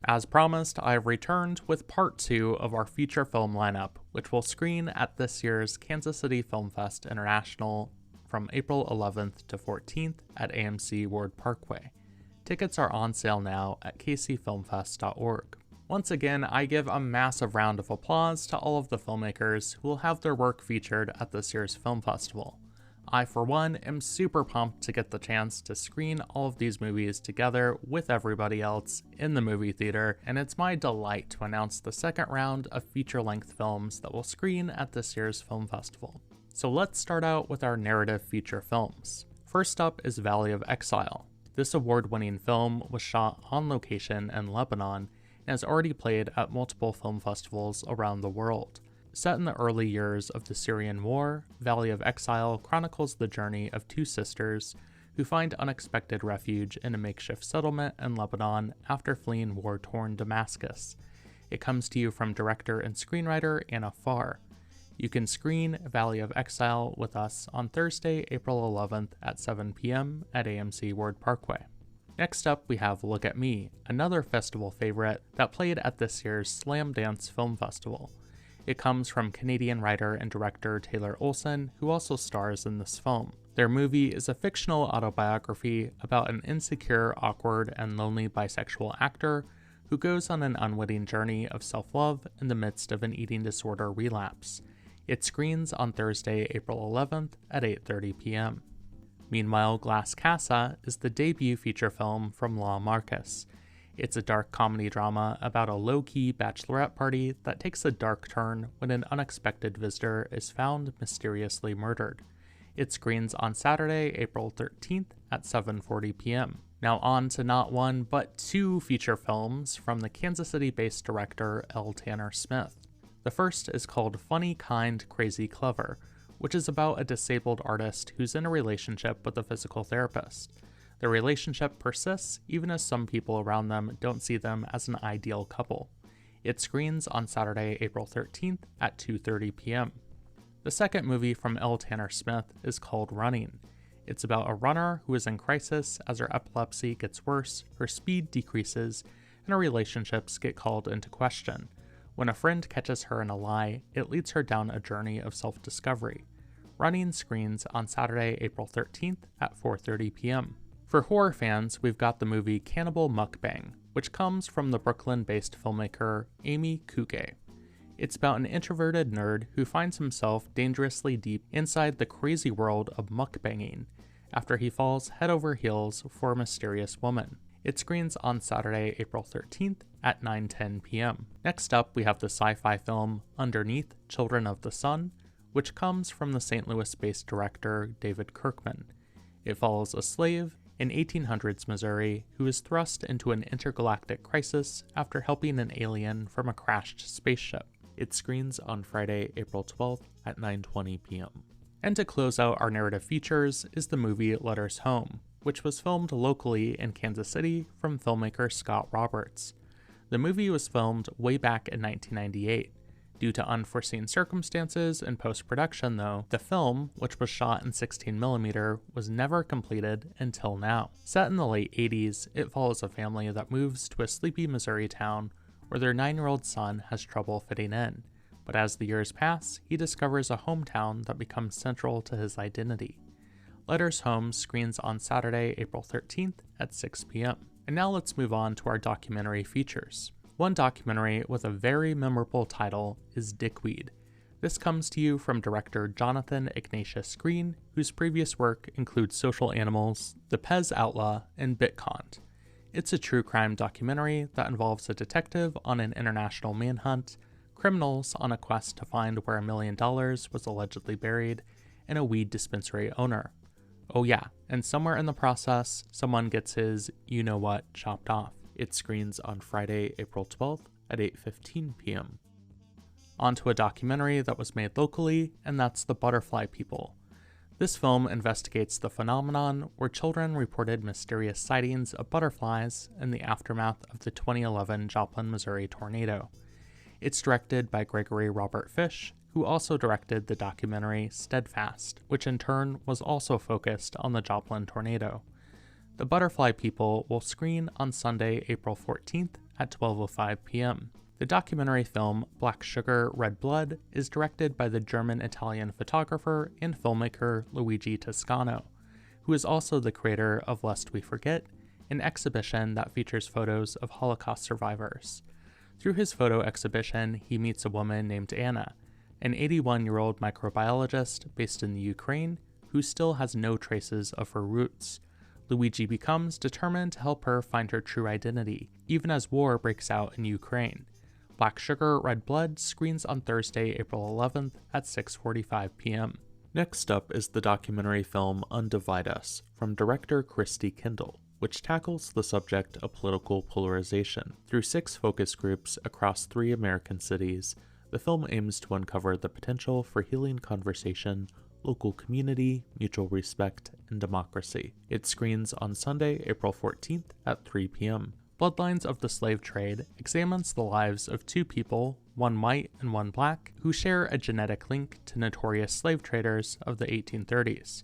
As promised, I have returned with part 2 of our feature film lineup, which will screen at this year's Kansas City FilmFest International from April 11th to 14th at AMC Ward Parkway. Tickets are on sale now at kcfilmfest.org. Once again, I give a massive round of applause to all of the filmmakers who will have their work featured at this year's film festival. I, for one, am super pumped to get the chance to screen all of these movies together with everybody else in the movie theater, and it's my delight to announce the second round of feature-length films that will screen at this year's film festival. So let's start out with our narrative feature films. First up is Valley of Exile. This award-winning film was shot on location in Lebanon and has already played at multiple film festivals around the world. Set in the early years of the Syrian War, Valley of Exile chronicles the journey of two sisters who find unexpected refuge in a makeshift settlement in Lebanon after fleeing war-torn Damascus. It comes to you from director and screenwriter Anna Farr. You can screen Valley of Exile with us on Thursday, April 11th at 7 p.m. at AMC Ward Parkway. Next up, we have Look at Me, another festival favorite that played at this year's Slam Dance Film Festival. It comes from Canadian writer and director Taylor Olson, who also stars in this film. Their movie is a fictional autobiography about an insecure, awkward, and lonely bisexual actor who goes on an unwitting journey of self-love in the midst of an eating disorder relapse. It screens on Thursday, April 11th at 8:30 p.m. Meanwhile, Glass Casa is the debut feature film from La Marcus. It's a dark comedy drama about a low-key bachelorette party that takes a dark turn when an unexpected visitor is found mysteriously murdered. It screens on Saturday, April 13th at 7:40 p.m. Now on to not one, but two feature films from the Kansas City-based director L. Tanner Smith. The first is called Funny, Kind, Crazy, Clever, which is about a disabled artist who's in a relationship with a physical therapist. The relationship persists even as some people around them don't see them as an ideal couple. It screens on Saturday, April 13th at 2:30 p.m. The second movie from L. Tanner Smith is called Running. It's about a runner who is in crisis as her epilepsy gets worse, her speed decreases, and her relationships get called into question. When a friend catches her in a lie, it leads her down a journey of self-discovery. Running screens on Saturday, April 13th at 4:30 p.m. For horror fans, we've got the movie Cannibal Mukbang, which comes from the Brooklyn-based filmmaker Amy Kuge. It's about an introverted nerd who finds himself dangerously deep inside the crazy world of mukbanging after he falls head over heels for a mysterious woman. It screens on Saturday, April 13th at 9:10 p.m. Next up, we have the sci-fi film Underneath, Children of the Sun, which comes from the St. Louis-based director David Kirkman. It follows a slave in 1800s Missouri who is thrust into an intergalactic crisis after helping an alien from a crashed spaceship. It screens on Friday, April 12th at 9:20 p.m. And to close out our narrative features is the movie Letters Home, which was filmed locally in Kansas City from filmmaker Scott Roberts. The movie was filmed way back in 1998. Due to unforeseen circumstances in post-production though, the film, which was shot in 16mm, was never completed until now. Set in the late 80s, it follows a family that moves to a sleepy Missouri town where their 9-year-old son has trouble fitting in. But as the years pass, he discovers a hometown that becomes central to his identity. Letters Home screens on Saturday, April 13th at 6 p.m. And now let's move on to our documentary features. One documentary with a very memorable title is Dickweed. This comes to you from director Jonathan Ignatius Green, whose previous work includes Social Animals, The Pez Outlaw, and Bitcont. It's a true crime documentary that involves a detective on an international manhunt, criminals on a quest to find where $1 million was allegedly buried, and a weed dispensary owner. Oh yeah, and somewhere in the process, someone gets his you-know-what chopped off. It screens on Friday, April 12th at 8:15 p.m. Onto a documentary that was made locally, and that's The Butterfly People. This film investigates the phenomenon where children reported mysterious sightings of butterflies in the aftermath of the 2011 Joplin, Missouri tornado. It's directed by Gregory Robert Fish, who also directed the documentary Steadfast, which in turn was also focused on the Joplin tornado. The Butterfly People will screen on Sunday, April 14th at 12:05 p.m. The documentary film Black Sugar, Red Blood is directed by the German-Italian photographer and filmmaker Luigi Toscano, who is also the creator of Lest We Forget, an exhibition that features photos of Holocaust survivors. Through his photo exhibition, he meets a woman named Anna, an 81-year-old microbiologist based in the Ukraine who still has no traces of her roots. Luigi becomes determined to help her find her true identity, even as war breaks out in Ukraine. Black Sugar, Red Blood screens on Thursday, April 11th at 6:45 p.m. Next up is the documentary film Undivide Us from director Christy Kendall, which tackles the subject of political polarization. Through 6 focus groups across 3 American cities, the film aims to uncover the potential for healing conversation, local community, mutual respect, and democracy. It screens on Sunday, April 14th at 3 p.m. Bloodlines of the Slave Trade examines the lives of 2 people, one white and one black, who share a genetic link to notorious slave traders of the 1830s.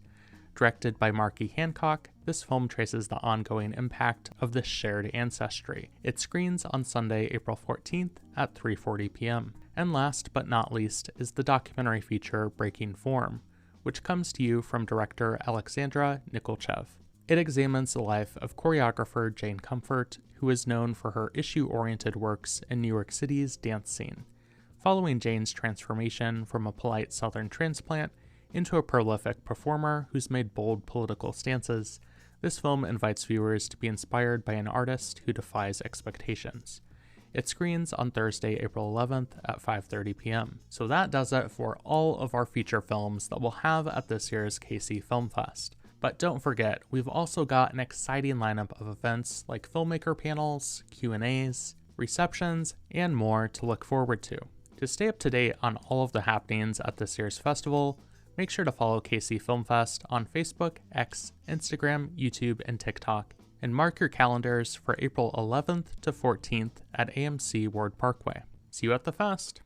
Directed by Marky Hancock, this film traces the ongoing impact of this shared ancestry. It screens on Sunday, April 14th at 3:40 p.m. And last but not least is the documentary feature Breaking Form, which comes to you from director Alexandra Nikolchev. It examines the life of choreographer Jane Comfort, who is known for her issue-oriented works in New York City's dance scene. Following Jane's transformation from a polite Southern transplant into a prolific performer who's made bold political stances, this film invites viewers to be inspired by an artist who defies expectations. It screens on Thursday, April 11th at 5:30 p.m. So that does it for all of our feature films that we'll have at this year's KC Film Fest. But don't forget, we've also got an exciting lineup of events like filmmaker panels, Q&As, receptions, and more to look forward to. To stay up to date on all of the happenings at this year's festival, make sure to follow KC Film Fest on Facebook, X, Instagram, YouTube, and TikTok, and mark your calendars for April 11th to 14th at AMC Ward Parkway. See you at the fest!